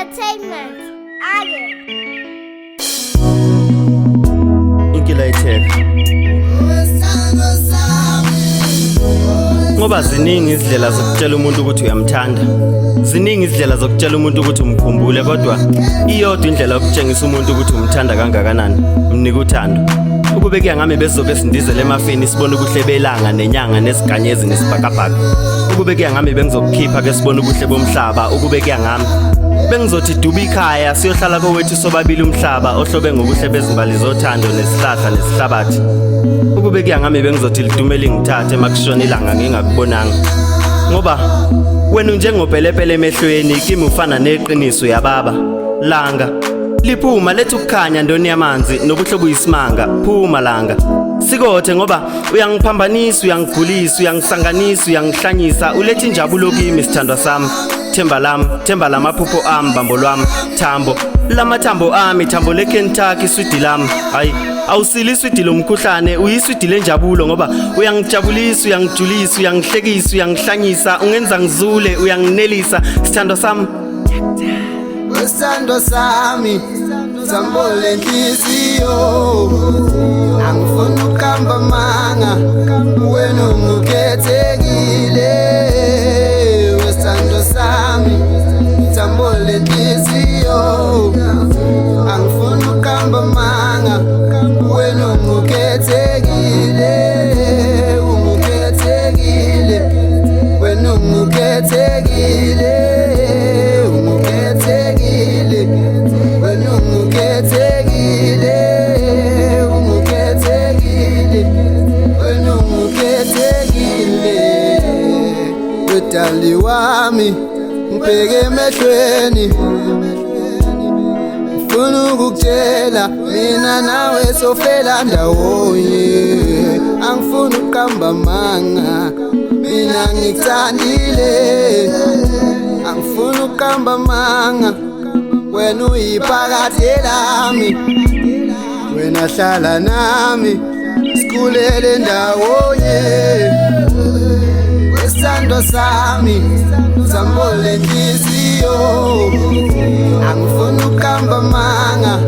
Entertainment. Aye. Inkinga itheka ngoba ziningi izindlela zokutshela umuntu ukuthi uyamthanda. Ziningi izindlela zokutshela umuntu ukuthi umkhumbule, kodwa iyodwa indlela yokutshengisa umuntu ukuthi umthanda kangakanani, mnika uthando. Ukube kuyangami bezobe sindizele emafini sibone ubuhle belanga nenyanga nesiganyezi nesibhakabhaka. Ukube kuyangami bengizokukhipha ke sibone ubuhle bomhlaba. Ukube kuyangami bengizothi duba ikhaya siyohlala kowethu sobabili umhlaba ohlobe ngobuhle bezimbali zothando nesihlahla nesihlabathi. Ukube kuyangami bengizothi lidumele ngithathe makushona ilanga ngingakubonanga, ngoba wena unjengopelepele emehlweni, kimi ufana neqiniso yababa. Langa liphuma lethu ukukhanya ndoni yamanzi nobuhle buyisimanga. Phuma langa sikothe ngoba uyangiphambanisa, uyangigulisa, uyangisanganisa, uyangihlanyisa, ulethe injabulo kimi sithandwa sami. Themba lamaphupho ami, bambo lwami, thambo lamathambo ami, thambo leKentucky, iswidi lami. Hayi awusili iswidi lomkhuhlane, uyiswidi lenjabulo ngoba uyangijabulisa, uyangijulisa, uyangihlekisa, uyangihlanyisa, ungenza ngizule, uyanginelisa sithandwa sami. Wesando sami, sambole nhliziyo, angifuni ukuhamba manga, wena ungukhethekile. Wesando sami, sambole nhliziyo, angifuni ukuhamba manga, wena ungukhethekile. Ungukhethekile, wena ungukhethekile. Dali wami ngibheke emehlweni, ngifuna ukukutshela mina nawe sofela ndawonye. Angifuni ukuhamba manga, mina ngikuthandile. Angifuni ukuhamba manga, wena uyiphakathi lami, wena hlala nami sikhulele ndawonye. Wesando sami, sambole nhliziyo, angifuni ukuhamba manga,